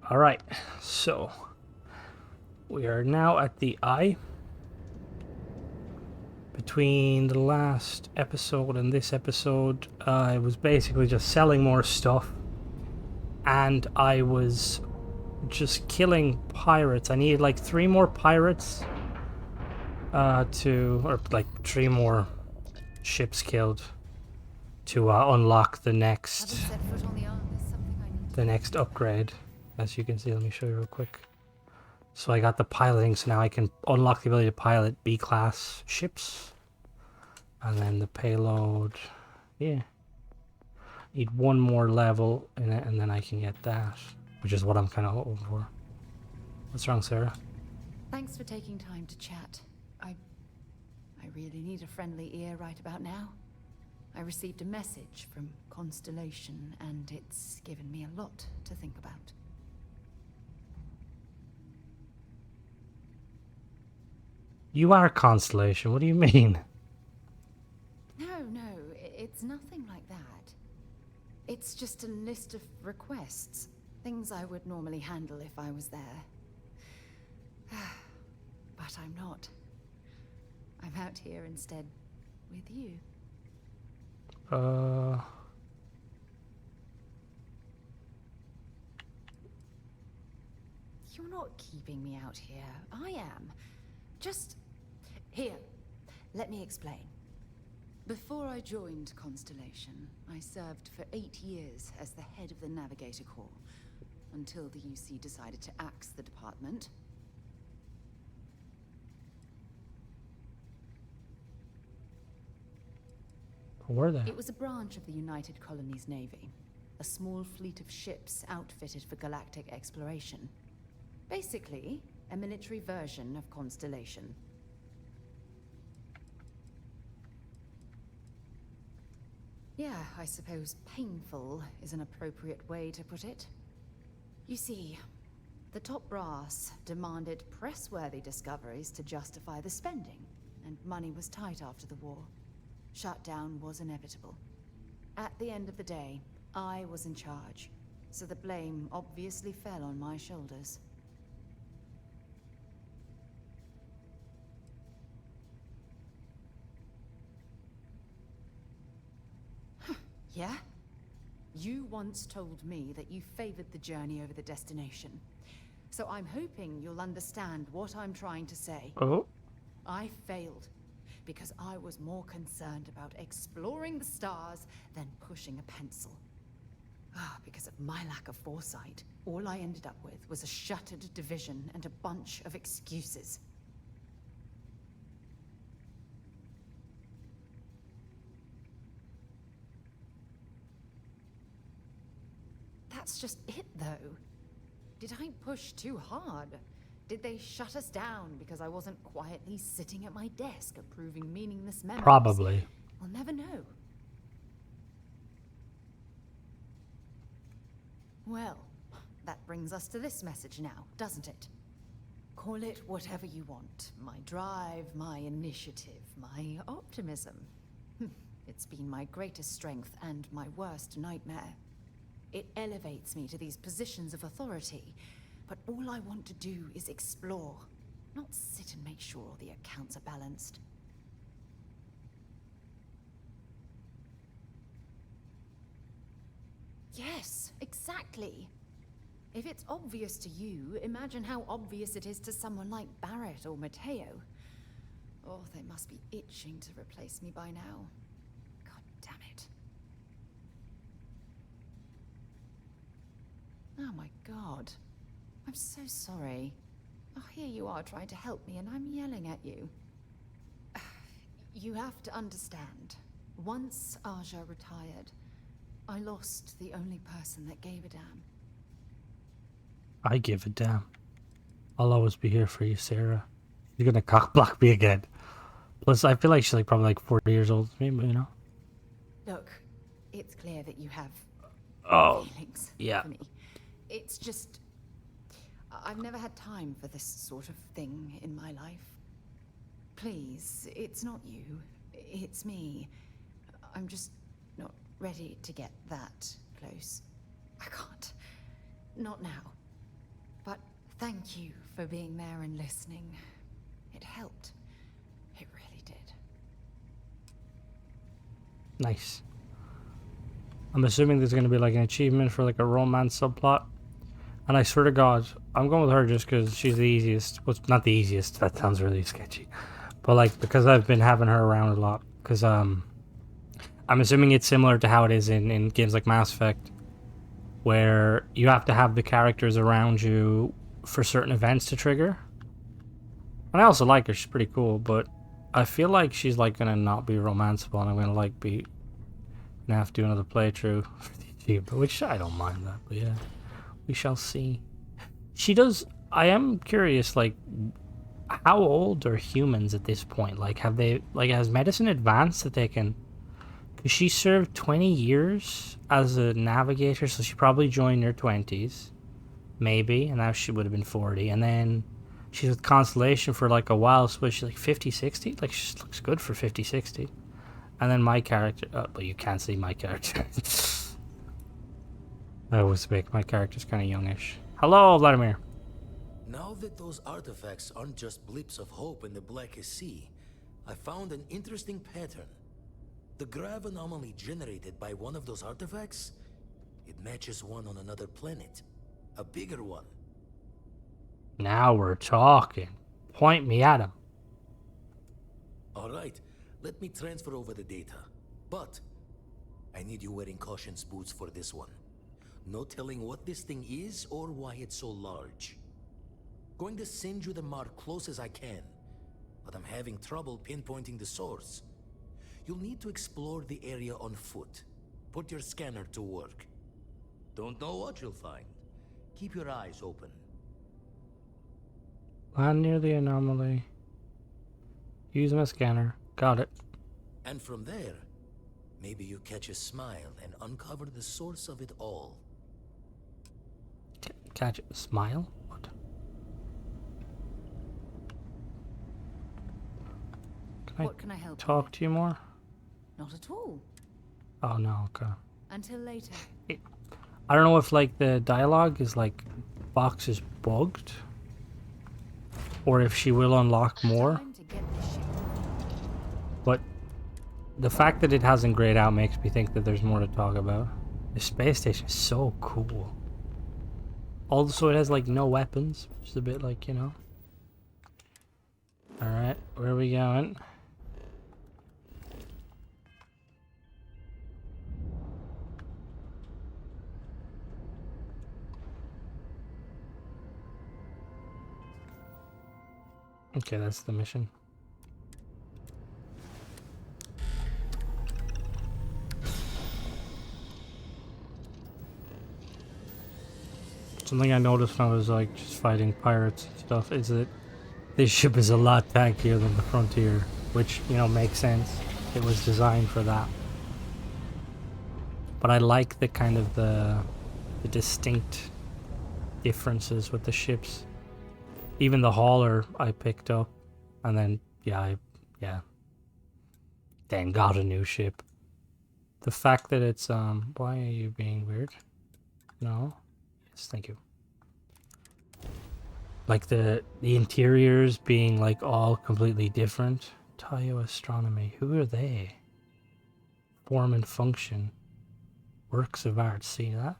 Alright, so we are now at the eye. Between the last episode and this episode, I was basically just selling more stuff. And I was just killing pirates. I needed like 3 more pirates or like 3 more ships killed to unlock the next upgrade. As you can see, let me show you real quick. So I got the piloting, so now I can unlock the ability to pilot B-class ships. And then the payload, yeah. Need 1 more level in it, and then I can get that, which is what I'm kind of hoping for. What's wrong, Sarah? Thanks for taking time to chat. I really need a friendly ear right about now. I received a message from Constellation, and it's given me a lot to think about. You are Constellation, what do you mean? No, it's nothing like that. It's just a list of requests. Things I would normally handle if I was there. But I'm not. I'm out here instead with you. You're not keeping me out here. I am. Just... Here, let me explain. Before I joined Constellation, I served for 8 years as the head of the Navigator Corps, until the UC decided to axe the department. Who were they? It was a branch of the United Colonies Navy, a small fleet of ships outfitted for galactic exploration. Basically, a military version of Constellation. Yeah, I suppose painful is an appropriate way to put it. You see, the top brass demanded press-worthy discoveries to justify the spending, and money was tight after the war. Shutdown was inevitable. At the end of the day, I was in charge, so the blame obviously fell on my shoulders. Yeah? You once told me that you favored the journey over the destination. So I'm hoping you'll understand what I'm trying to say. Oh. I failed because I was more concerned about exploring the stars than pushing a pencil. Because of my lack of foresight, all I ended up with was a shattered division and a bunch of excuses. That's just it, though. Did I push too hard? Did they shut us down because I wasn't quietly sitting at my desk approving meaningless memos? Probably. We'll never know. Well, that brings us to this message now, doesn't it? Call it whatever you want. My drive, my initiative, my optimism. It's been my greatest strength and my worst nightmare. It elevates me to these positions of authority, but all I want to do is explore, not sit and make sure the accounts are balanced. Yes, exactly. If it's obvious to you, imagine how obvious it is to someone like Barrett or Mateo. Oh, they must be itching to replace me by now. God damn it. Oh my god. I'm so sorry. Oh, here you are trying to help me and I'm yelling at you. You have to understand. Once Aja retired, I lost the only person that gave a damn. I give a damn. I'll always be here for you, Sarah. You're gonna cockblock me again. Plus, I feel like she's probably like 40 years old to me, but you know. Look, it's clear that you have feelings for me. It's just... I've never had time for this sort of thing in my life. Please, it's not you. It's me. I'm just not ready to get that close. I can't. Not now. Thank you for being there and listening. It helped. It really did. Nice. I'm assuming there's going to be like an achievement for like a romance subplot. And I swear to God, I'm going with her just because she's the easiest. Well, not the easiest. That sounds really sketchy. But like, because I've been having her around a lot. Because I'm assuming it's similar to how it is in games like Mass Effect, where you have to have the characters around you for certain events to trigger. And I also like her. She's pretty cool. But I feel like she's like going to not be romanceable. And I'm going to like be... Gonna have to do another playthrough for the achievement. Which I don't mind that. But yeah. We shall see. She does... I am curious, like, how old are humans at this point? Like, have they... Like, has medicine advanced that they can... Because she served 20 years as a navigator, so she probably joined her 20s. Maybe, and now she would have been 40. And then she's with Constellation for, like, a while, so she's, like, 50, 60? Like, she looks good for 50, 60. And then my character... but you can't see my character. I always make my character's kind of youngish. Hello, Vladimir. Now that those artifacts aren't just blips of hope in the Blackest Sea, I found an interesting pattern. The grav anomaly generated by one of those artifacts, it matches one on another planet. A bigger one. Now we're talking. Point me at him. Alright, let me transfer over the data. But I need you wearing caution's boots for this one. No telling what this thing is or why it's so large. Going to send you the mark close as I can, but I'm having trouble pinpointing the source. You'll need to explore the area on foot. Put your scanner to work. Don't know what you'll find. Keep your eyes open. Land near the anomaly. Use my scanner. Got it. And from there, maybe you catch a smile and uncover the source of it all. Catch it. Smile? What? What can I help you talk with? to you more? Not at all. Oh no, okay. Until later. I don't know if like the dialogue is like box is bugged, or if she will unlock more. Time to get this ship. But the fact that it hasn't grayed out makes me think that there's more to talk about. The space station is so cool. Also, it has like no weapons, which is a bit like, you know. Alright, where are we going? Okay, that's the mission. Something I noticed when I was like just fighting pirates and stuff is that this ship is a lot tankier than the Frontier, which, you know, makes sense. It was designed for that. But I like the kind of the distinct differences with the ships. Even the hauler I picked up, and then then got a new ship. The fact that it's why are you being weird? No. Yes, thank you. Like the interiors being like all completely different. Tayo Astronomy, who are they? Form and function. Works of art, see that?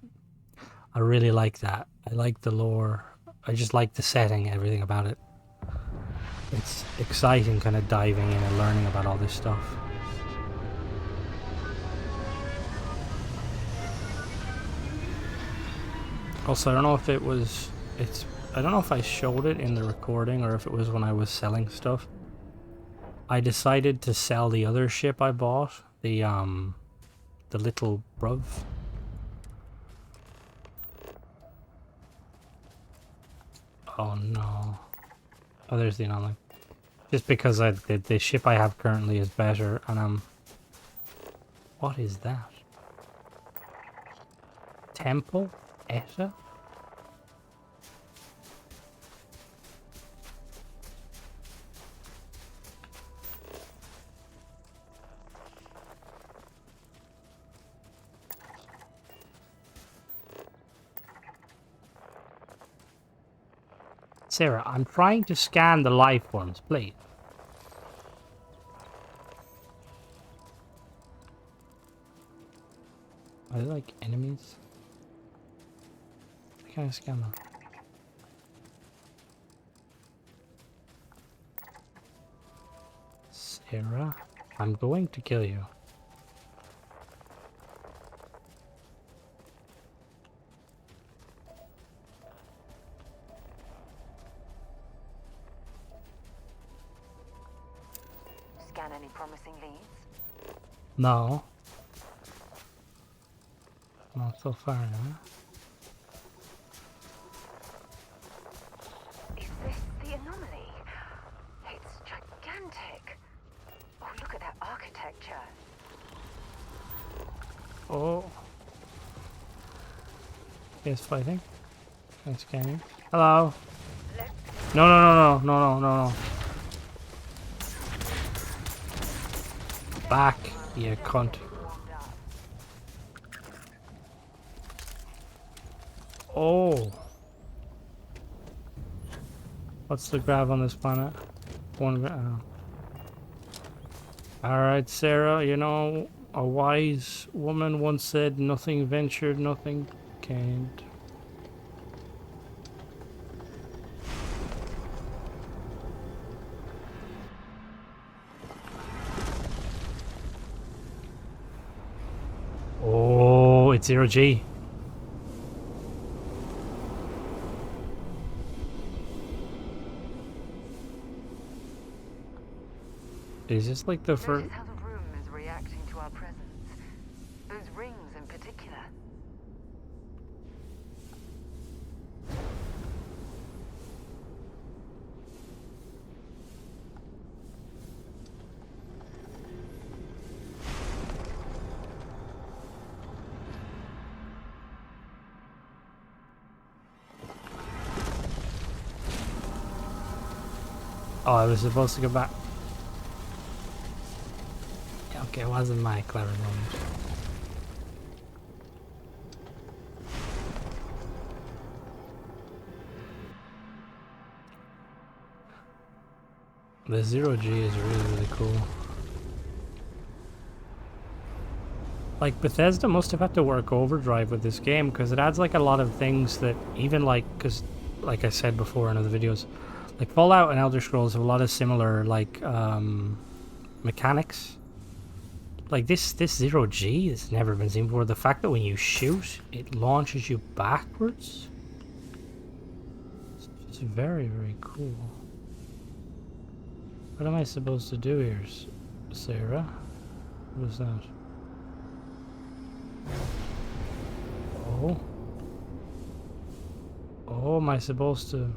I really like that. I like the lore. I just like the setting, everything about it. It's exciting kind of diving in and learning about all this stuff. Also, I don't know if it was... I don't know if I showed it in the recording or if it was when I was selling stuff. I decided to sell the other ship I bought. The little bruv. Oh no. Oh, there's the anomaly. Just because the ship I have currently is better, and I'm... What is that? Temple? Etta? Sarah, I'm trying to scan the life forms, please. Are they like enemies? Why can't I scan them? Sarah, I'm going to kill you. Scan any promising leads? No. Not so far now. Is this the anomaly? It's gigantic. Oh, look at that architecture. Oh. Yes, fighting. Can I scan you? Hello. No, no, no, no, no, no, no, no. Back, you cunt. Oh. What's the grav on this planet? One grav. Alright, Sarah, you know, a wise woman once said, nothing ventured, nothing gained. Oh, it's 0G. Is this like the first? Notice how the room is reacting to our presence. Those rings in particular. Oh, I was supposed to go back. Okay, it wasn't my clever moment. The 0G is really, really cool. Like, Bethesda must have had to work overdrive with this game, because it adds like a lot of things that even like, because like I said before in other videos, like Fallout and Elder Scrolls have a lot of similar like mechanics. Like this 0G has never been seen before. The fact that when you shoot, it launches you backwards. It's very, very cool. What am I supposed to do here, Sarah? What is that? Oh. Oh, am I supposed to...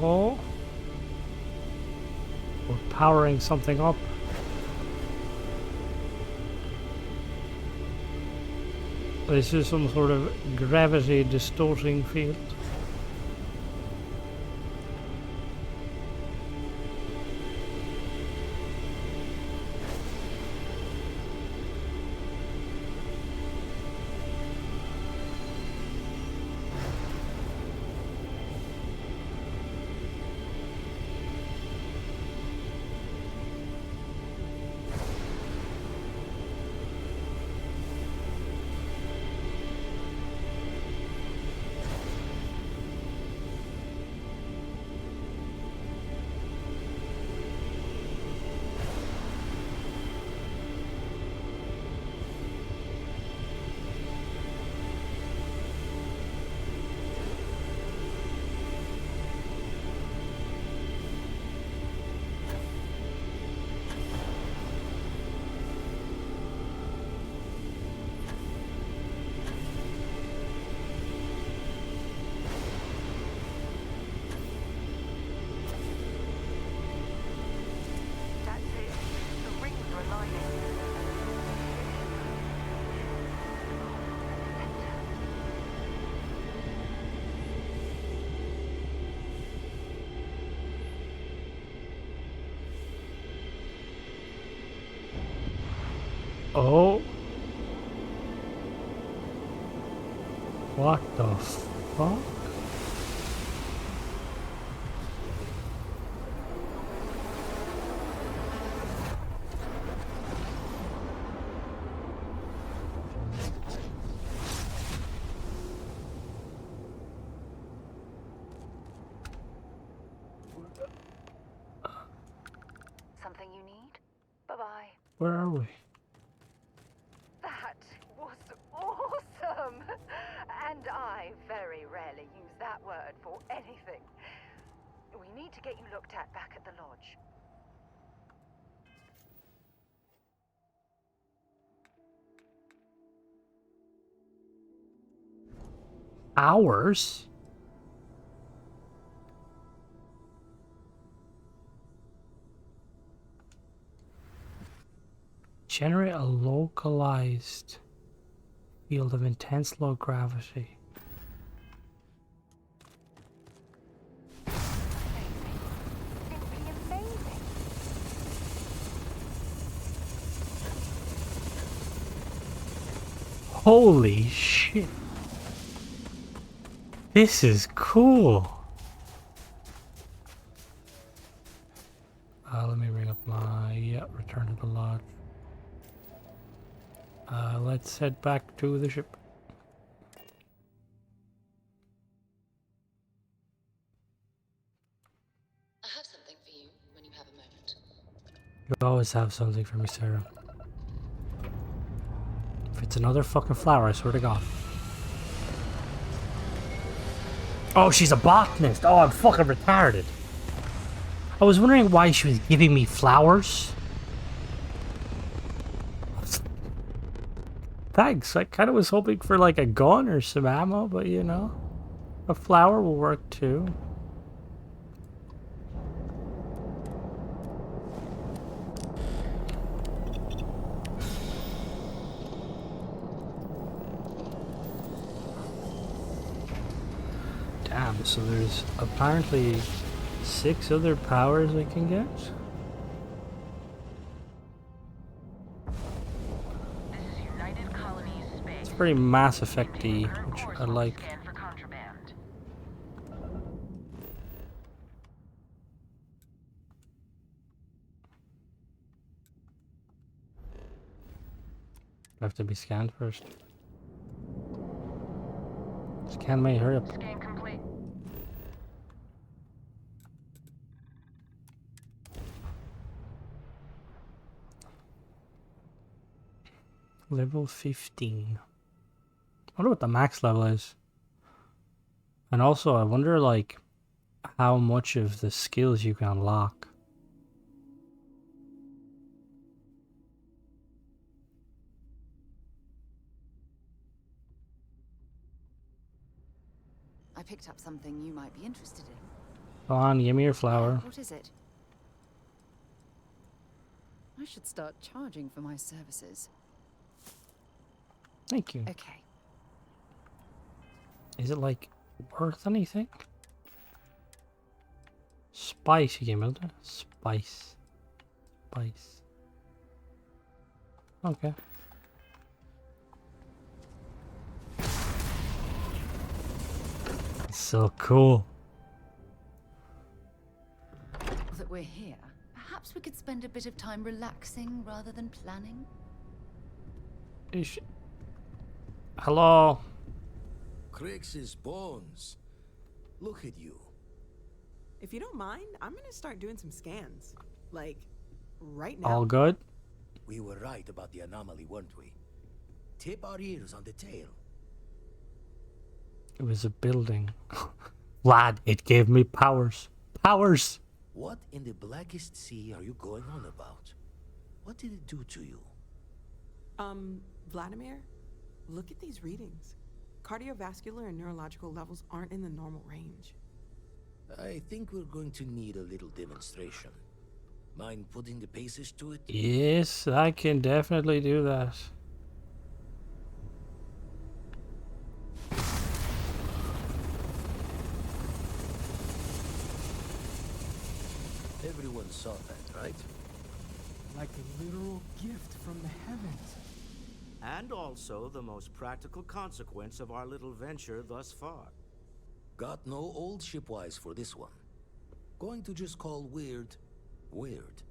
Oh. We're powering something up. This is some sort of gravity distorting field. Oh. What the fuck? Something you need? Bye-bye. Where are we? That was awesome! And I very rarely use that word for anything. We need to get you looked at back at the lodge. Hours? Generate a localized field of intense low gravity. Simply amazing. Holy shit. This is cool. Let me bring up my, return to the lodge. Let's head back to the ship. I have something for you when you have a moment. You always have something for me, Sarah. If it's another fucking flower, I swear to God. Oh, she's a botanist. Oh, I'm fucking retarded. I was wondering why she was giving me flowers. Thanks. I kind of was hoping for like a gun or some ammo, but you know, a flower will work too. Damn, so there's apparently 6 other powers I can get? This is United Colonies Space. It's very Mass Effect-y, which I like. Scan for contraband. I have to be scanned first. Scan me, hurry up. Scan complete. Level 15. I wonder what the max level is. And also, I wonder, like, how much of the skills you can unlock. I picked up something you might be interested in. Go on, give me your flower. What is it? I should start charging for my services. Thank you. Okay. Is it, like, worth anything? Spice, you gave me that? Spice. Spice. Okay. So cool. Now that we're here, perhaps we could spend a bit of time relaxing rather than planning. Hello. Crix's bones. Look at you. If you don't mind, I'm gonna start doing some scans. Like, right now. All good? We were right about the anomaly, weren't we? Tip our ears on the tail. It was a building. Lad, it gave me powers. Powers! What in the blackest sea are you going on about? What did it do to you? Vladimir, look at these readings. Cardiovascular and neurological levels aren't in the normal range. I think we're going to need a little demonstration. Mind putting the paces to it? Yes, I can definitely do that. Everyone saw that, right? like a literal gift from the heavens. And also the most practical consequence of our little venture thus far. Got no old shipwise for this one. Going to just call weird, weird.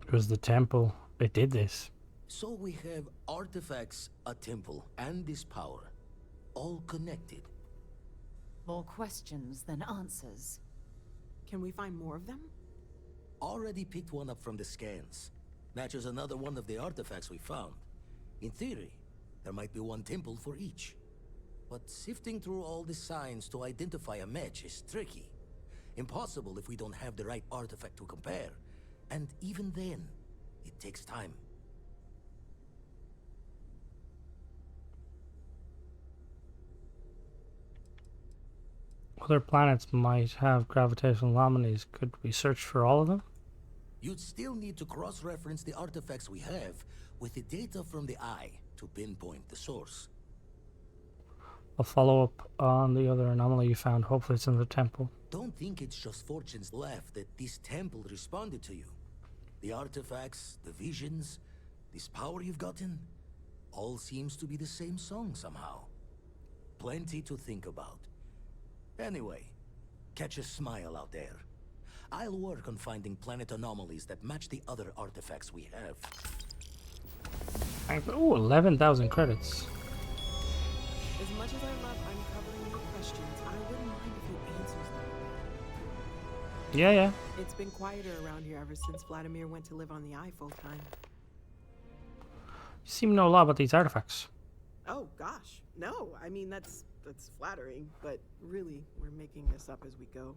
It was the temple. It did this. So we have artifacts, a temple, and this power. All connected. More questions than answers. Can we find more of them? Already picked one up from the scans. Matches another one of the artifacts we found. In theory, there might be one temple for each. But sifting through all the signs to identify a match is tricky. Impossible if we don't have the right artifact to compare. And even then, it takes time. Other planets might have gravitational anomalies. Could we search for all of them? You'd still need to cross-reference the artifacts we have with the data from the eye to pinpoint the source. I'll follow up on the other anomaly you found. Hopefully it's in the temple. Don't think it's just fortune's left that this temple responded to you. The artifacts, the visions, this power you've gotten, all seems to be the same song somehow. Plenty to think about. Anyway, catch a smile out there. I'll work on finding planet anomalies that match the other artifacts we have. Oh, 11,000 credits. As much as I love uncovering new questions, I wouldn't mind if you answers them. Yeah. It's been quieter around here ever since Vladimir went to live on the Eye full time. You seem to know a lot about these artifacts. Oh gosh, no. I mean that's flattering, but really, we're making this up as we go.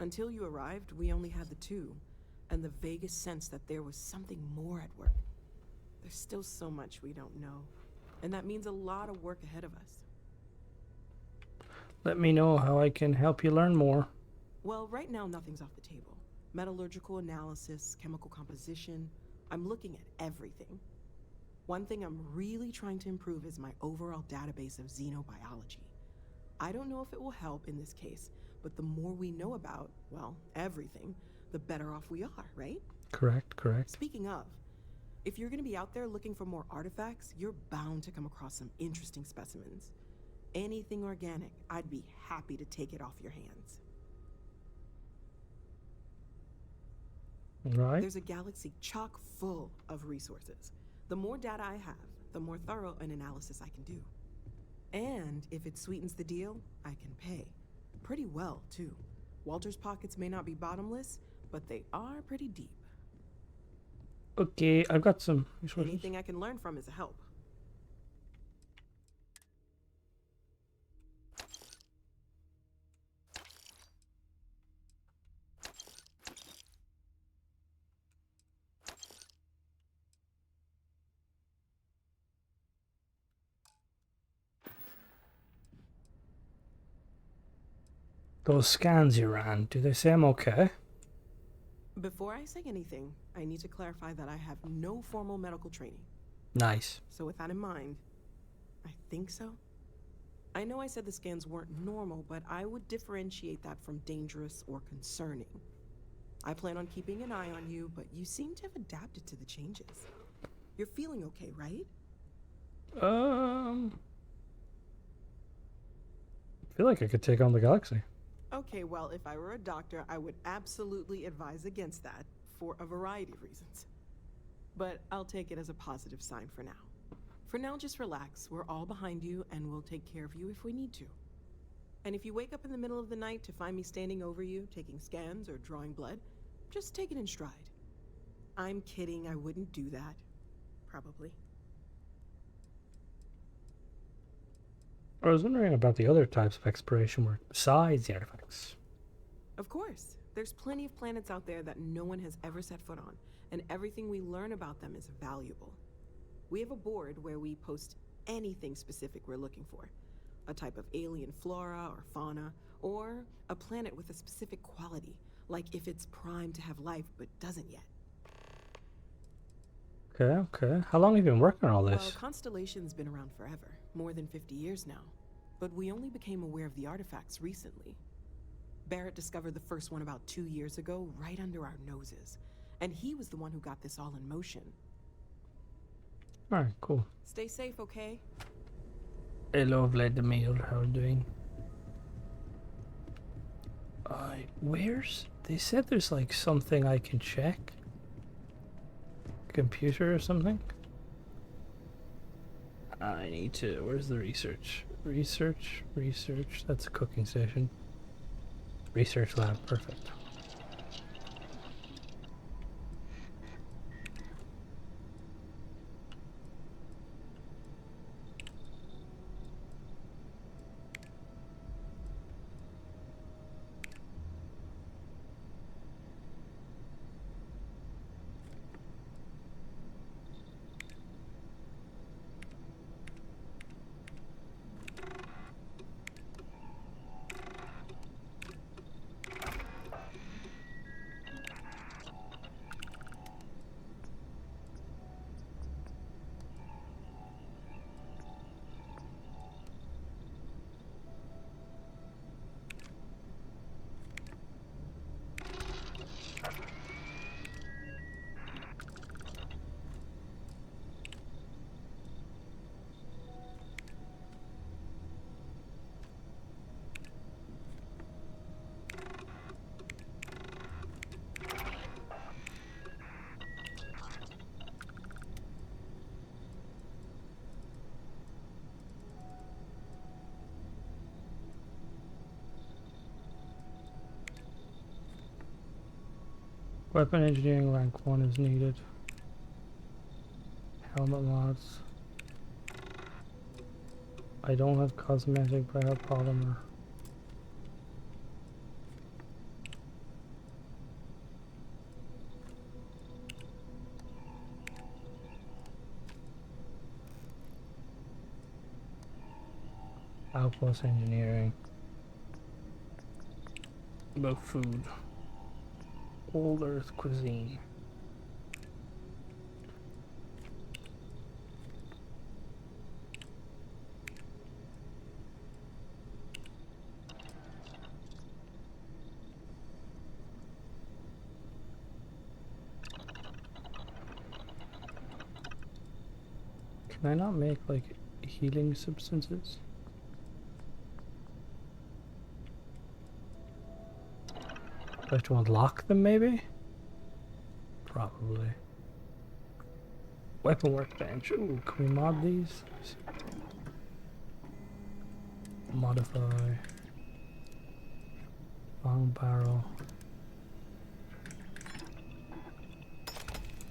Until you arrived, we only had the two, and the vaguest sense that there was something more at work. There's still so much we don't know, and that means a lot of work ahead of us. Let me know how I can help you learn more. Well, right now, nothing's off the table. Metallurgical analysis, chemical composition, I'm looking at everything. One thing I'm really trying to improve is my overall database of xenobiology. I don't know if it will help in this case, but the more we know about, well, everything, the better off we are, right? Correct. Speaking of, if you're going to be out there looking for more artifacts, you're bound to come across some interesting specimens. Anything organic, I'd be happy to take it off your hands. Right. There's a galaxy chock full of resources. The more data I have, the more thorough an analysis I can do. And if it sweetens the deal, I can pay. Pretty well, too. Walter's pockets may not be bottomless, but they are pretty deep. Okay, I've got some resources. Anything I can learn from is a help. Those scans you ran, do they say I'm okay? Before I say anything, I need to clarify that I have no formal medical training. Nice. So with that in mind, I think so. I know I said the scans weren't normal, but I would differentiate that from dangerous or concerning. I plan on keeping an eye on you, but you seem to have adapted to the changes. You're feeling okay, right? I feel like I could take on the galaxy. Okay, well, if I were a doctor, I would absolutely advise against that for a variety of reasons. But I'll take it as a positive sign for now. For now, just relax. We're all behind you, and we'll take care of you if we need to. And if you wake up in the middle of the night to find me standing over you, taking scans or drawing blood, just take it in stride. I'm kidding, I wouldn't do that. Probably. I was wondering about the other types of exploration work besides the artifacts. Of course. There's plenty of planets out there that no one has ever set foot on, and everything we learn about them is valuable. We have a board where we post anything specific we're looking for. A type of alien flora or fauna, or a planet with a specific quality, like if it's primed to have life but doesn't yet. Okay. How long have you been working on all Well, this? Constellation's been around forever, more than 50 years now. But we only became aware of the artifacts recently. Barrett discovered the first one about 2 years ago, right under our noses. And he was the one who got this all in motion. Alright, cool. Stay safe, okay? Hello, Vladimir. How are you doing? Where's... They said there's like something I can check? Computer or something? I need to... Where's the research? Research? Research? That's a cooking station. Research lab. Perfect. Weapon engineering rank 1 is needed. Helmet mods. I don't have cosmetic, but I have polymer. Outpost engineering. About food. Old Earth cuisine. Can I not make like healing substances? Do I have to unlock them maybe? Probably. Weapon workbench. Ooh, can we mod these? Modify. Long barrel.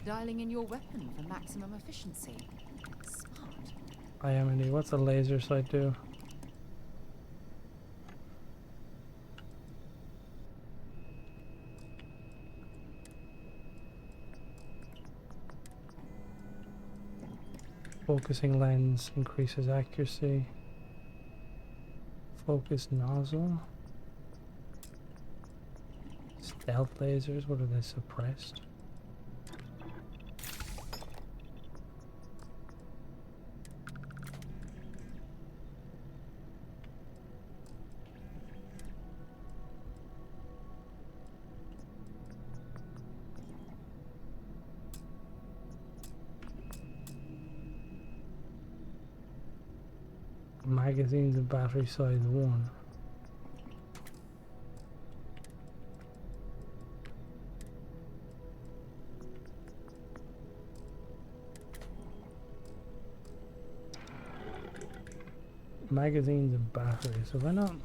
Dialing in your weapon for maximum efficiency. Smart. I am indeed. What's a laser sight do? Focusing lens increases accuracy. Focus nozzle. Stealth lasers, what are they suppressed? Magazines and battery size 1. Magazines and batteries, have I not?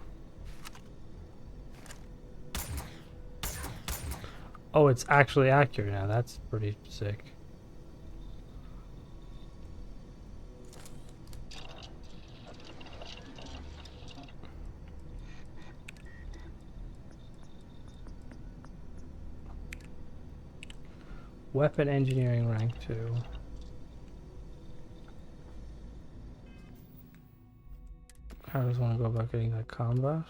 Oh, it's actually accurate now, that's pretty sick. Weapon engineering rank 2. I just want to go about getting that combat.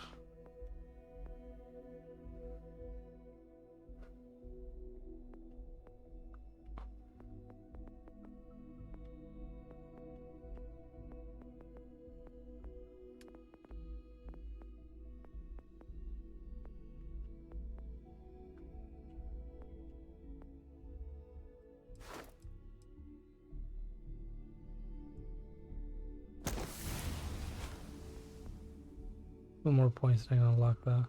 2 more points and I can unlock that.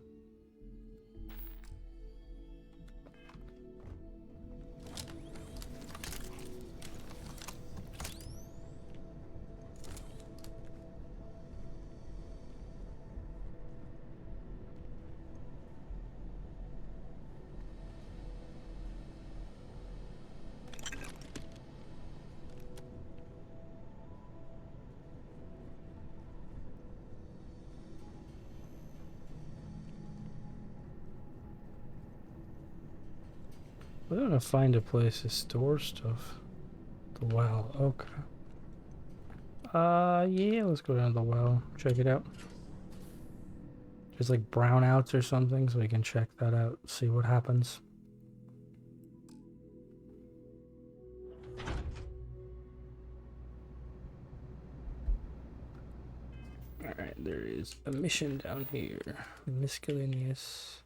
We're gonna find a place to store stuff. The well, okay. Yeah, let's go down to the well, check it out. There's like brownouts or something, so we can check that out, see what happens. Alright, there is a mission down here. Miscellaneous.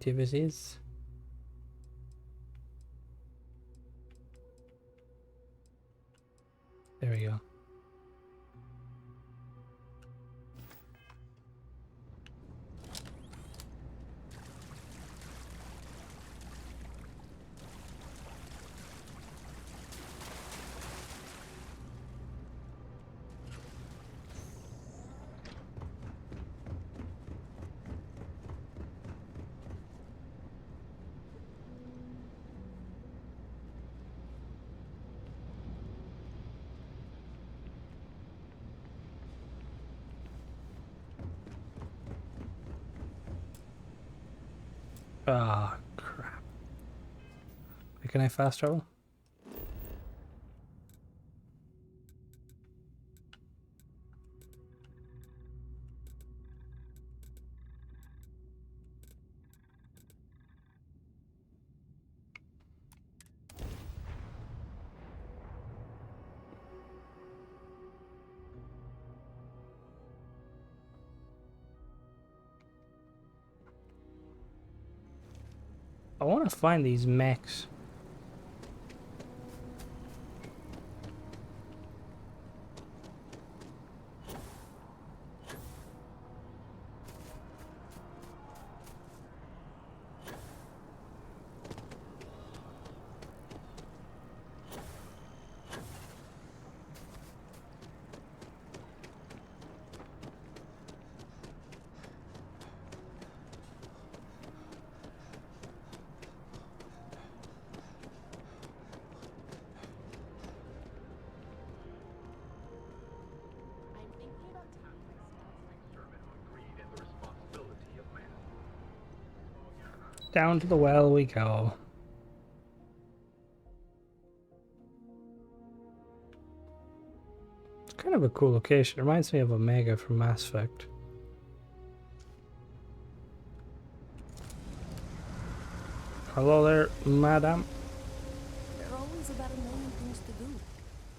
Activities. There we go. Ah, crap. Wait, can I fast travel? I want to find these mechs. Down to the well we go. It's kind of a cool location. It reminds me of Omega from Mass Effect. Hello there, madam. There are always about a million things to do,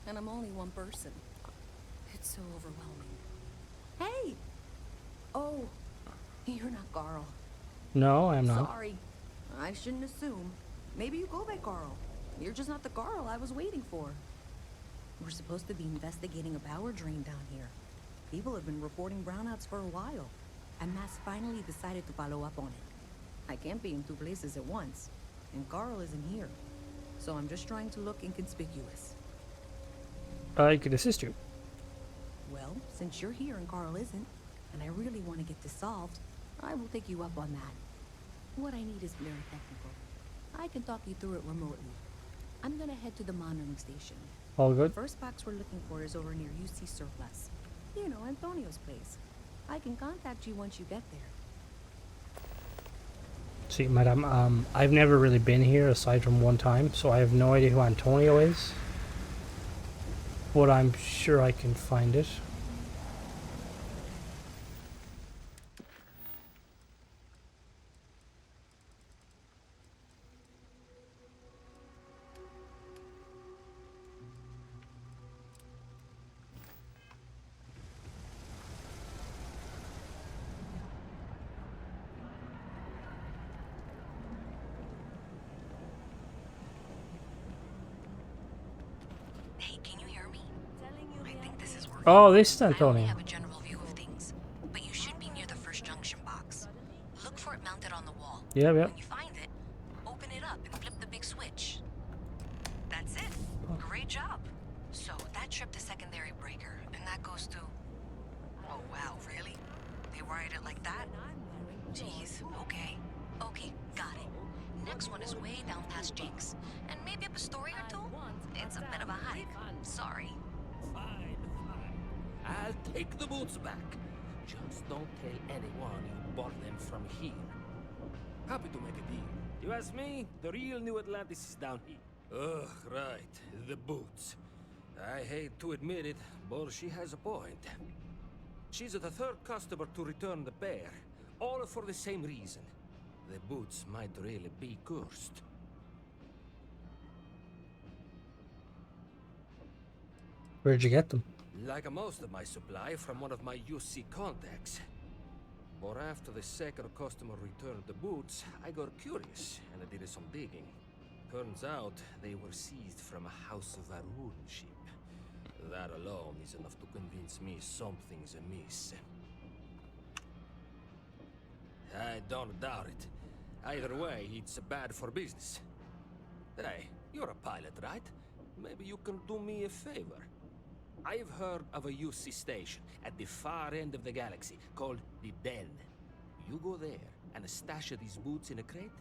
and I'm only one person. It's so overwhelming. Hey! Oh, you're not Carl. No, I'm not. Sorry. I shouldn't assume. Maybe you go by Carl. You're just not the Carl I was waiting for. We're supposed to be investigating a power drain down here. People have been reporting brownouts for a while, and Mass finally decided to follow up on it. I can't be in two places at once, and Carl isn't here. So I'm just trying to look inconspicuous. I could assist you. Well, since you're here and Carl isn't, and I really want to get this solved, I will take you up on that. What I need is very technical. I can talk you through it remotely. I'm gonna head to the monitoring station. All good? The first box we're looking for is over near UC Surplus. You know, Antonio's place. I can contact you once you get there. See, madam, I've never really been here aside from one time, so I have no idea who Antonio is. But I'm sure I can find it. Oh, this is I only Antonio. have a general view of things, but you should be near the first junction box. Look for it mounted on the wall. Yep, yep. When you find it, open it up and flip the big switch. That's it. Great job. So that tripped the secondary breaker, and that goes to... Oh, wow, really? They wired it like that? Jeez, okay. Okay, got it. Next one is way down past Jake's, and maybe up a story or two? It's a bit of a hike. Sorry. Fine, fine. I'll take the boots back. Just don't tell anyone you bought them from here. Happy to make a deal. You ask me, the real New Atlantis is down here. Ugh, right. The boots. I hate to admit it, but she has a point. She's the third customer to return the pair, all for the same reason. The boots might really be cursed. Where'd you get them? Like most of my supply from one of my UC contacts. But after the second customer returned the boots, I got curious and I did some digging. Turns out they were seized from a House of Varun ship. That alone is enough to convince me something's amiss. I don't doubt it. Either way, it's bad for business. Hey, you're a pilot, right? Maybe you can do me a favor. I've heard of a UC station at the far end of the galaxy called the Den. You go there and stash these boots in a crate,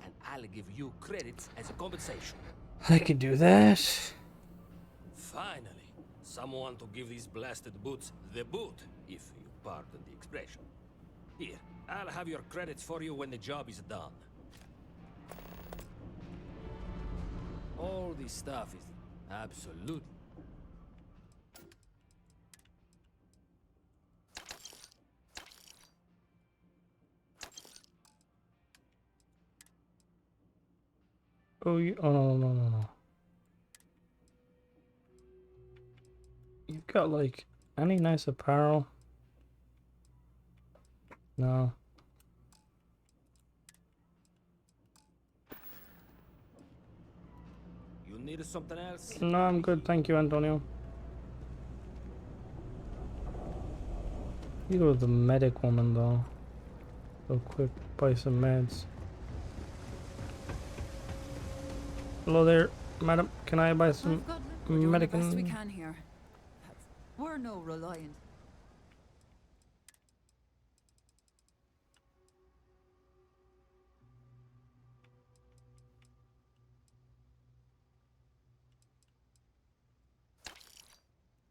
and I'll give you credits as a compensation. I could do that. Finally, someone to give these blasted boots the boot, if you pardon the expression. Here, I'll have your credits for you when the job is done. All this stuff is absolutely... Oh, oh no. You've got like any nice apparel? No. You need something else? No, I'm good, thank you, Antonio. You go with the medic woman though. Real quick, buy some meds. Hello there, madam. Can I buy some We're doing the best we medicine? can here. We're no reliant.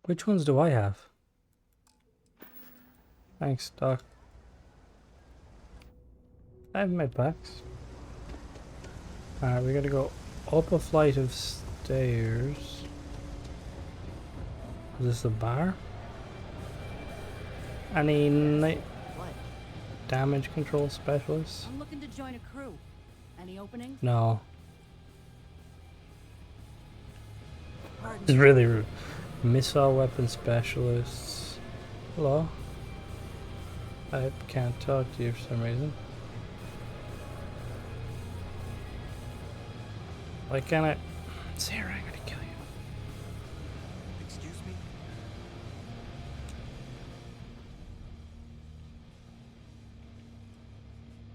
Which ones do I have? Thanks, Doc. I have med packs. Alright, we gotta go up a flight of stairs. Is this a bar? Any night damage control specialists? I'm looking to join a crew. Any openings? No. Pardon. It's really rude. Missile weapon specialists. Hello? I can't talk to you for some reason. Why can't I? Sarah, I'm gonna kill you. Excuse me?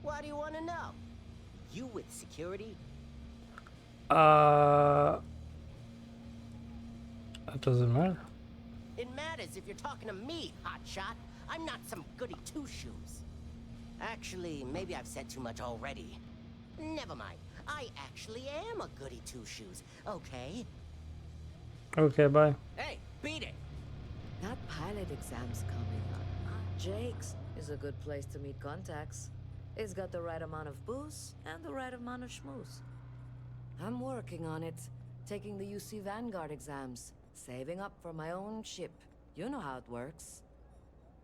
What do you want to know? You with security? That doesn't matter. It matters if you're talking to me, hotshot. I'm not some goody two-shoes. Actually, maybe I've said too much already. Never mind. I actually am a goody two-shoes, okay? Okay, bye. Hey, beat it! That pilot exam's coming up. Jake's is a good place to meet contacts. It's got the right amount of booze and the right amount of schmooze. I'm working on it, taking the UC Vanguard exams, saving up for my own ship. You know how it works.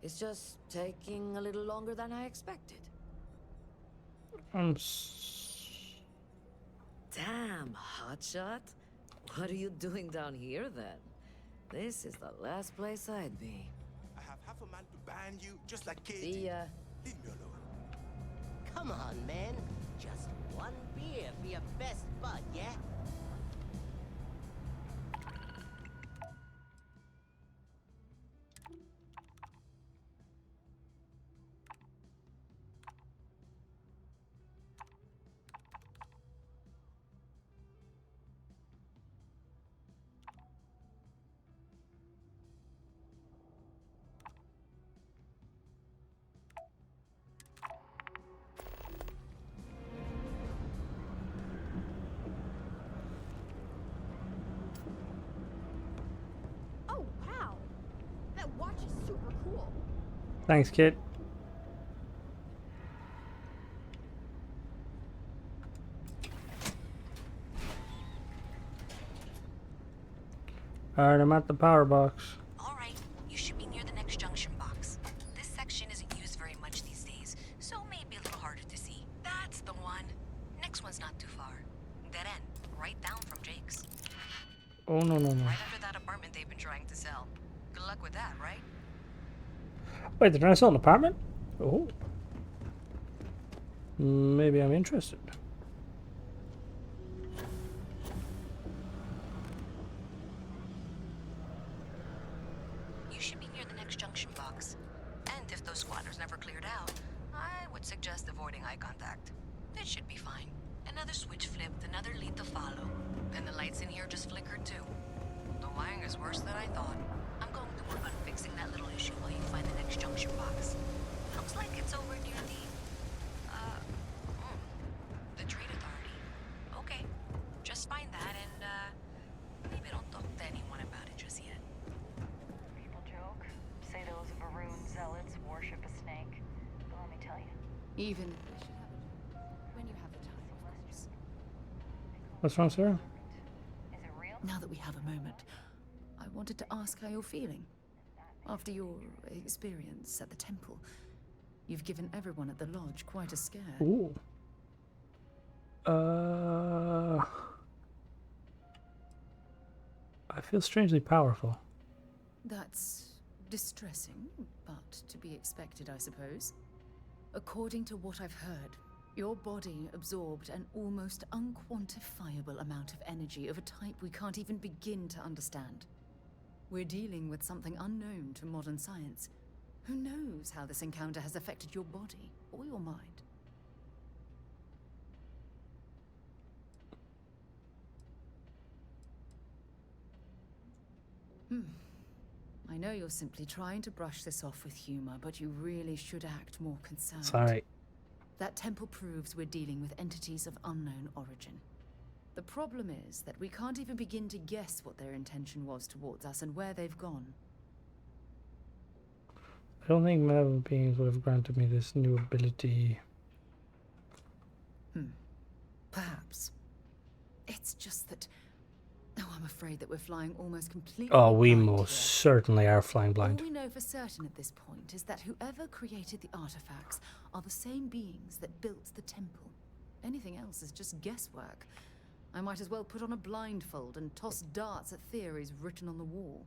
It's just taking a little longer than I expected. Damn, hotshot. What are you doing down here then? This is the last place I'd be. I have half a man to ban you, just like Katie. See ya. Leave me alone. Come on, man. Just one beer for your best bud, yeah? Thanks, kid. Alright, I'm at the power box. Alright, you should be near the next junction box. This section isn't used very much these days, so maybe a little harder to see. That's the one. Next one's not too far. Dead end, right down from Jake's. Oh, no, no, no. Right under that apartment they've been trying to sell. Good luck with that, right? Wait, they're trying to sell an apartment? Oh. Maybe I'm interested. You should be near the next junction box. And if those squatters never cleared out, I would suggest avoiding eye contact. It should be fine. Another switch flipped, another lead to follow. And the lights in here just flickered too. The wiring is worse than I thought. I'm going to work on fixing that little issue while you find the next junction box. Looks like it's over near the Trade Authority. Okay, just find that and, maybe don't talk to anyone about it just yet. People joke, say those Varun zealots worship a snake. But let me tell you, Even when you have the time, of course. What's wrong, Sarah? is it real? Now that we have a moment, I wanted to ask how you're feeling. After your experience at the temple, you've given everyone at the lodge quite a scare. Ooh. I feel strangely powerful. That's distressing, but to be expected, I suppose. According to what I've heard, your body absorbed an almost unquantifiable amount of energy of a type we can't even begin to understand. We're dealing with something unknown to modern science. Who knows how this encounter has affected your body or your mind? I know you're simply trying to brush this off with humor, but you really should act more concerned. Sorry. That temple proves we're dealing with entities of unknown origin. The problem is that we can't even begin to guess what their intention was towards us and where they've gone. I don't think malevolent beings would have granted me this new ability. Perhaps. It's just that... Oh, I'm afraid that we're flying almost completely Oh, we blind most here. certainly are flying blind. All we know for certain at this point is that whoever created the artifacts are the same beings that built the temple. Anything else is just guesswork. I might as well put on a blindfold and toss darts at theories written on the wall.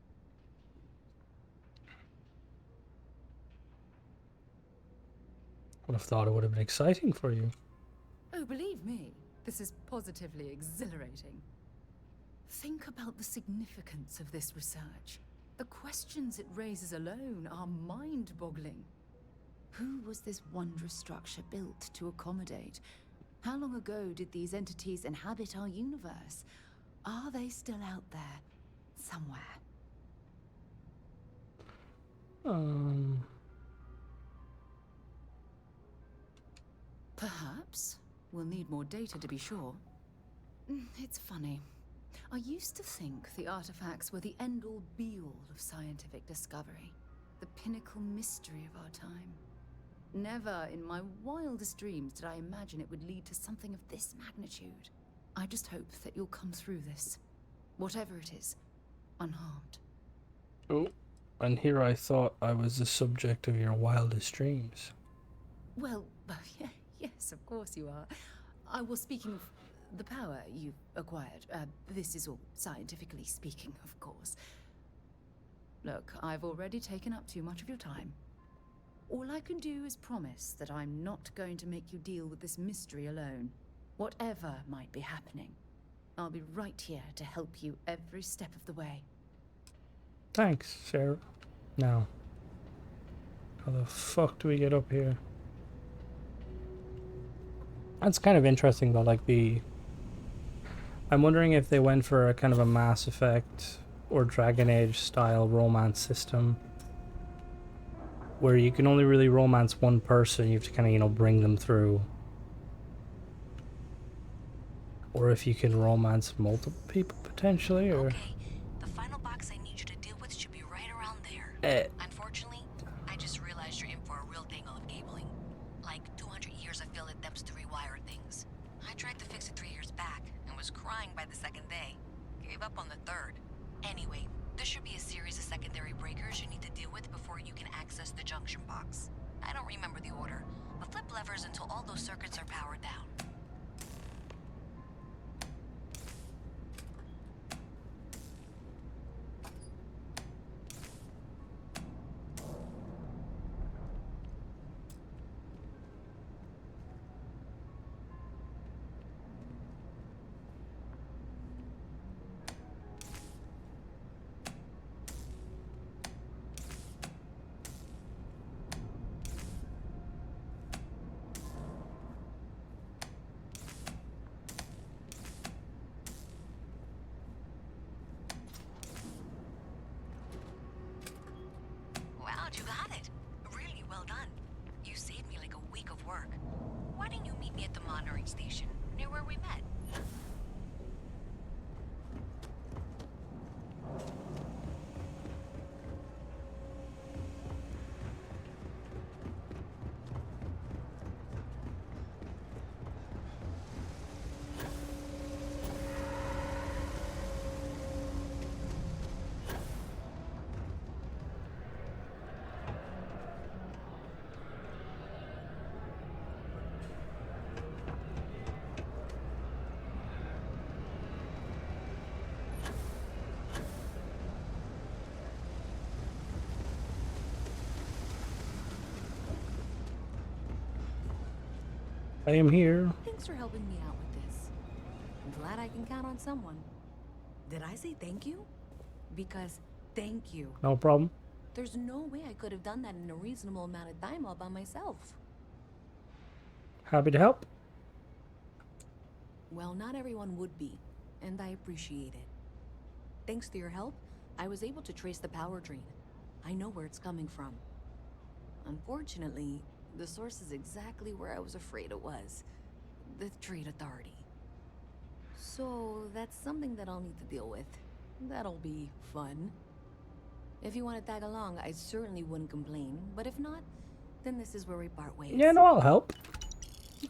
Would have thought it would have been exciting for you. Oh, believe me, this is positively exhilarating. Think about the significance of this research. The questions it raises alone are mind-boggling. Who was this wondrous structure built to accommodate? How long ago did these entities inhabit our universe? Are they still out there, somewhere? Perhaps. We'll need more data to be sure. It's funny. I used to think the artifacts were the end-all be-all of scientific discovery, the pinnacle mystery of our time. Never in my wildest dreams did I imagine it would lead to something of this magnitude. I just hope that you'll come through this, whatever it is, unharmed. Oh, and here I thought I was the subject of your wildest dreams. Well, yeah, yes, of course you are. I was speaking of the power you've acquired. This is all scientifically speaking, of course. Look, I've already taken up too much of your time. All I can do is promise that I'm not going to make you deal with this mystery alone. Whatever might be happening, I'll be right here to help you every step of the way. Thanks, Sarah. Now, how the fuck do we get up here? That's kind of interesting though, like I'm wondering if they went for a kind of a Mass Effect or Dragon Age style romance system where you can only really romance one person, you have to kind of, you know, bring them through. Or if you can romance multiple people potentially, or... Okay, the final box I need you to deal with should be right around there. Unfortunately, I just realized your I am here. Thanks for helping me out with this. I'm glad I can count on someone. Did I say thank you? Because thank you. No problem. There's no way I could have done that in a reasonable amount of time all by myself. Happy to help. Well, not everyone would be, and I appreciate it. Thanks to your help, I was able to trace the power drain. I know where it's coming from. Unfortunately, the source is exactly where I was afraid it was. The Trade Authority. So, that's something that I'll need to deal with. That'll be fun. If you want to tag along, I certainly wouldn't complain. But if not, then this is where we part ways. Yeah, no, I'll help.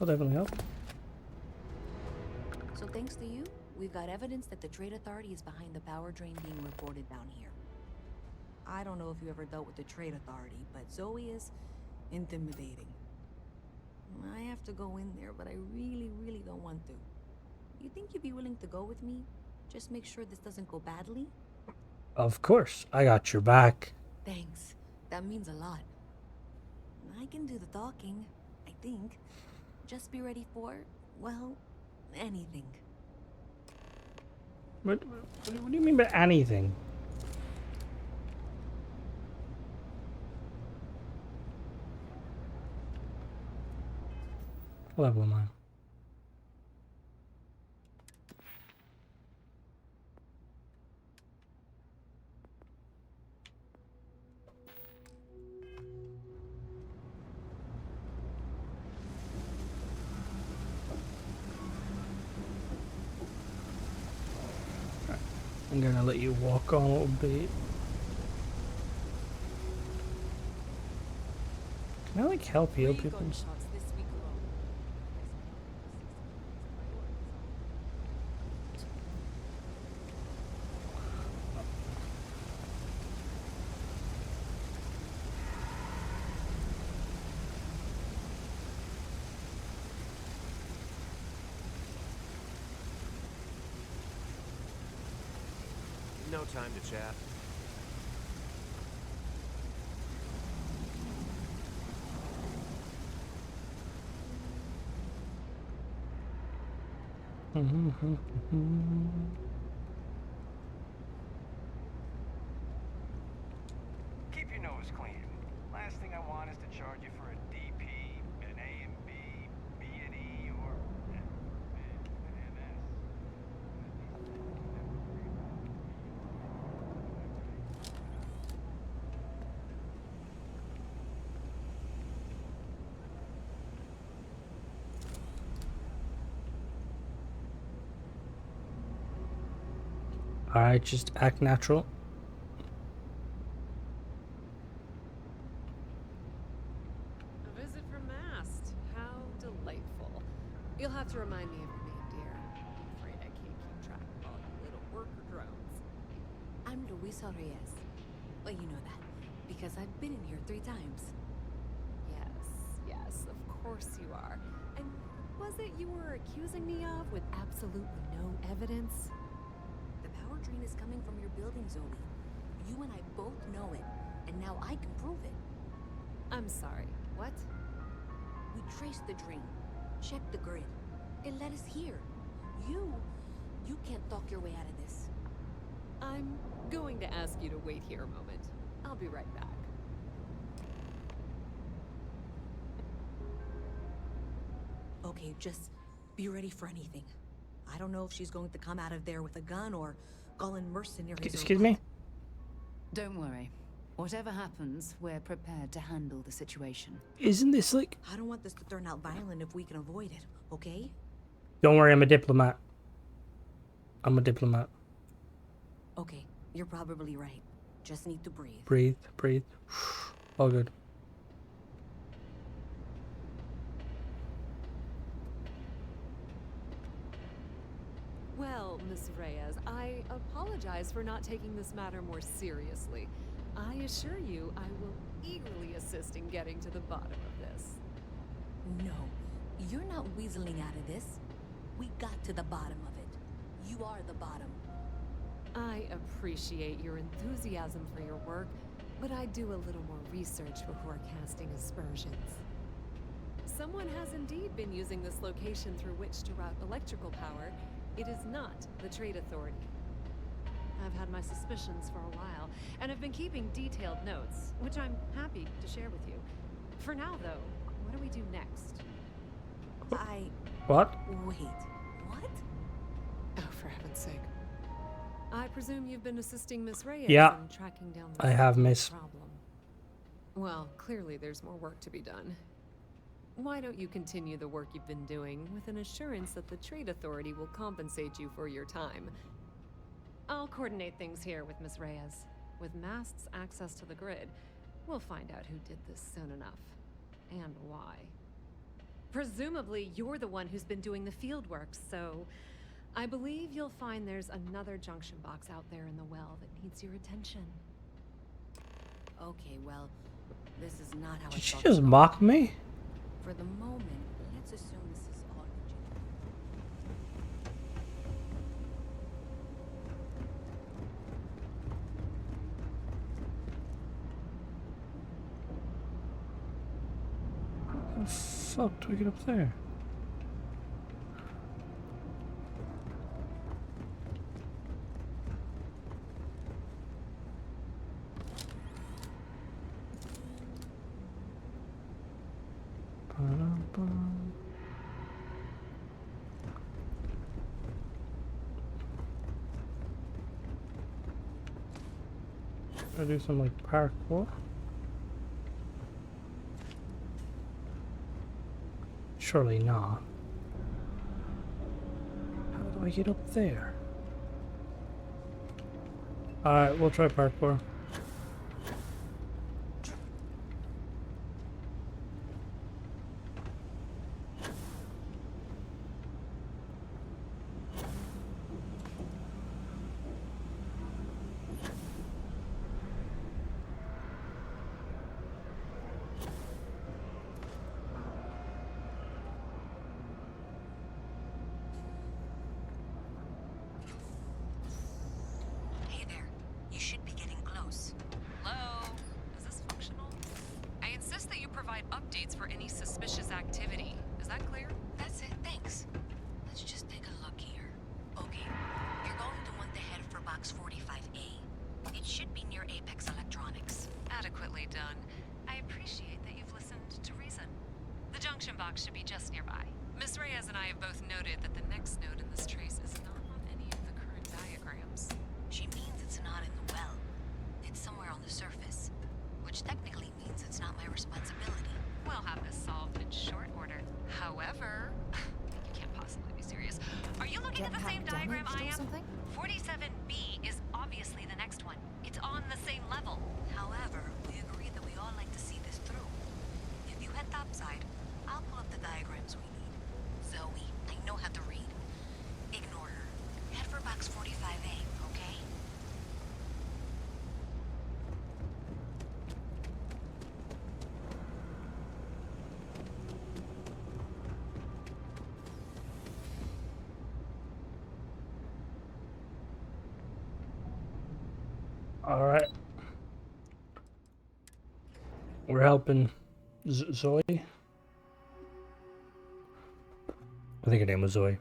I'll definitely help. So thanks to you, we've got evidence that the Trade Authority is behind the power drain being reported down here. I don't know if you ever dealt with the Trade Authority, but Zoe is intimidating. I have to go in there, but I really don't want to. You think you'd be willing to go with me? Just make sure this doesn't go badly? Of course, I got your back. Thanks. That means a lot. I can do the talking, I think. Just be ready for, well, anything. What do you mean by anything? What level am I? I'm gonna let you walk on a little bit. Can I like help heal people? No time to chat. Keep your nose clean. Last thing I want is to charge you for a DP, an A and B, B and E, or an MS. Alright, just act natural. A visit from Mast. How delightful. You'll have to remind me of your name, dear. I'm afraid I can't keep track of all you little worker drones. I'm Luisa Reyes. Well, you know that, because I've been in here 3 times. Yes, of course you are. And was it you were accusing me of with absolutely no evidence? The power drain is coming from your building, Zoe. You and I both know it, and now I can prove it. I'm sorry, what? We traced the drain, checked the grid. It led us here. You can't talk your way out of this. I'm going to ask you to wait here a moment. I'll be right back. Okay, just be ready for anything. I don't know if she's going to come out of there with a gun or call in mercenaries. Excuse me? Don't worry. Whatever happens, we're prepared to handle the situation. Isn't this like... I don't want this to turn out violent if we can avoid it, okay? Don't worry, I'm a diplomat. I'm a diplomat. Okay, you're probably right. Just need to breathe. Breathe. All good. Well, Miss Reyes, I apologize for not taking this matter more seriously. I assure you I will eagerly assist in getting to the bottom of this. No, you're not weaseling out of this. We got to the bottom of it. You are the bottom. I appreciate your enthusiasm for your work, but I do a little more research before casting aspersions. someone has indeed been using this location through which to route electrical power, it is not the Trade Authority. I've had my suspicions for a while, and have been keeping detailed notes, which I'm happy to share with you. For now, though, what do we do next? What? Wait, what? Oh, for heaven's sake. I presume you've been assisting Miss Reyes Yeah, in tracking down the I have, miss. problem. Well, clearly there's more work to be done. Why don't you continue the work you've been doing with an assurance that the Trade Authority will compensate you for your time? I'll coordinate things here with Miss Reyes. With Mast's access to the grid, we'll find out who did this soon enough. And why. Presumably, you're the one who's been doing the field work, so I believe you'll find there's another junction box out there in the well that needs your attention. Okay, well, this is not how Did I she thought just it mock me? For the moment, let's assume this is all How the fuck do we get up there? Ba-dum-bum. Should I do some like parkour? Surely not. How do I get up there? Alright, we'll try parkour. Hey there. You should be getting close. Hello? Is this functional? I insist that you provide updates for any suspicious activity. Is that clear? That's it, thanks. Let's just take a look here. Okay, you're going to want to head for box 45A. It should be near Apex Electronics. Adequately done. I appreciate that you've listened to reason. The junction box should be just nearby. Miss Reyes and I have both noted that the next node in this trace is not on any of the current diagrams. She means it's not in the well. It's somewhere on the surface. Which technically means it's not my responsibility. We'll have this solved in short order. However, you can't possibly be serious. Are you looking at the same diagram I am? 47B is obviously the next one. It's on the same level. However, we agreed that we all like to see this through. If you head topside, I'll pull up the diagrams we need. Zoe, I know how to read. Ignore her. Head for box 45A, okay? Alright. We're helping Zoe. I think her name was Zoe.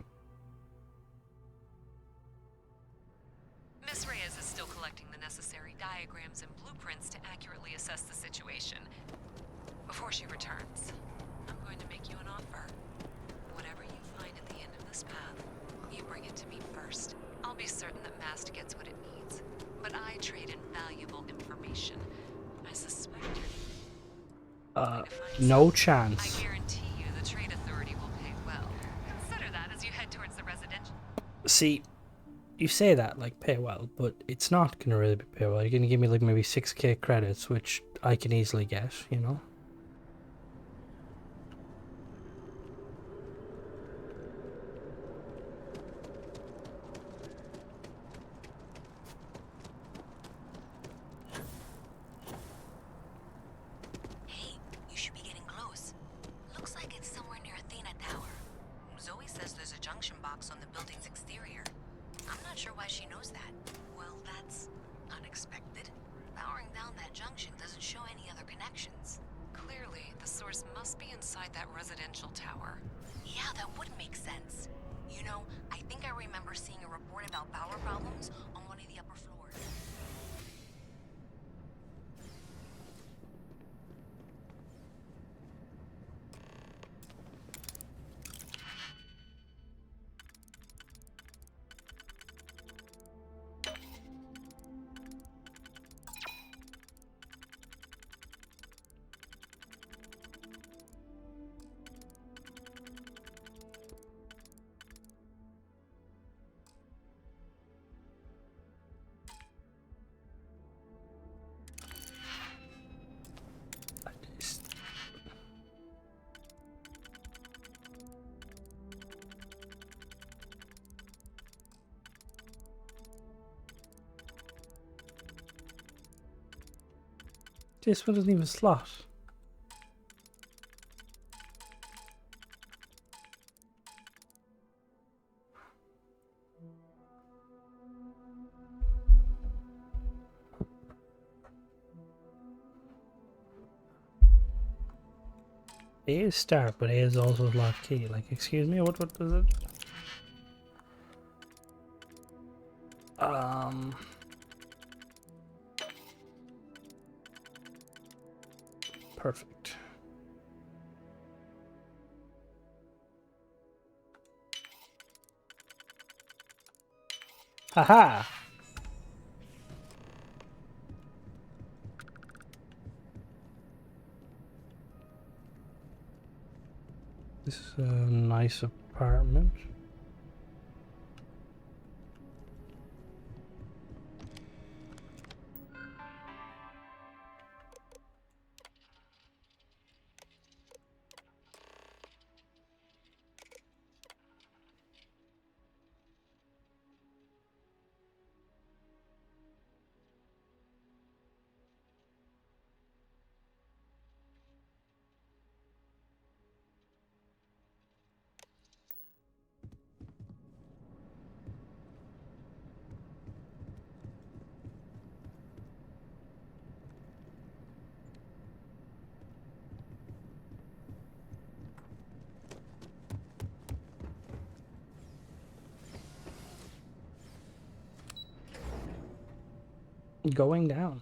Miss Reyes is still collecting the necessary diagrams and blueprints to accurately assess the situation. Before she returns, I'm going to make you an offer. Whatever you find at the end of this path, you bring it to me first. I'll be certain that Mast gets what it needs. But I trade in valuable information. I suspect No chance. I guarantee you the Trade Authority will pay well. Consider that as you head towards the residential. See, you say that like pay well, but it's not gonna really be pay well. You're gonna give me like maybe 6k credits, which I can easily get, you know? Hey, you should be getting close. Looks like it's somewhere near Athena Tower. Zoe says there's a junction box on the building's exterior. I'm not sure why she knows that. Well, that's unexpected. Powering down that junction doesn't show any other connections. Clearly, the source must be inside that residential tower. Yeah, that would make sense. You know, I think I remember seeing a report about power problems on one of the upper floors. This one doesn't even slot. A is start, but A is also lock key. Like, excuse me, what does it? Perfect. Haha! This is a nice apartment. Going down.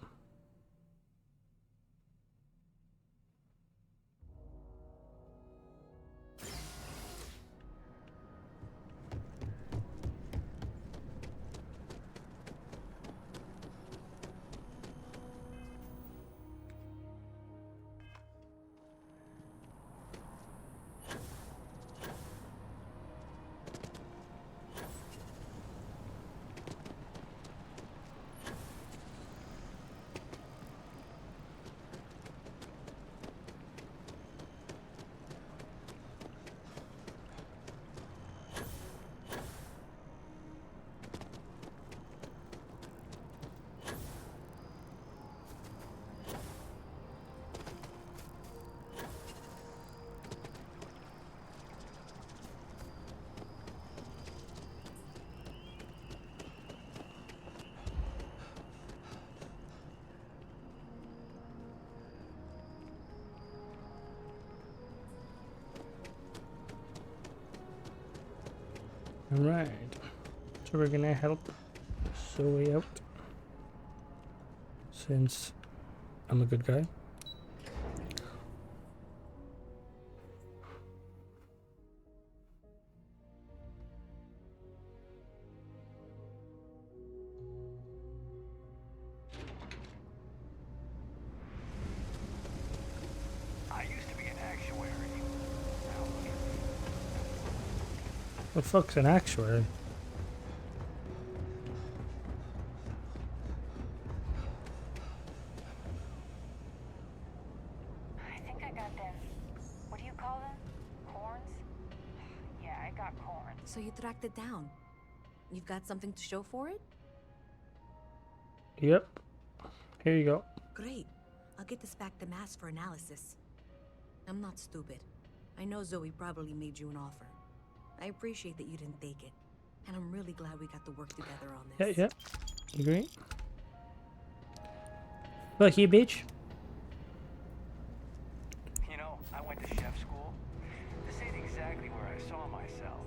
Alright, so we're gonna help Zoe out, since I'm a good guy. I used to be an actuary. What the fuck's an actuary? I think I got them. What do you call them? Corns? Yeah, I got corns. So you tracked it down. You've got something to show for it? Yep. Here you go. Great. I'll get this back to Mass for analysis. I'm not stupid. I know Zoe probably made you an offer. I appreciate that you didn't take it. And I'm really glad we got to work together on this. Yeah. Agree. Look here, bitch. You know, I went to chef school. This ain't exactly where I saw myself.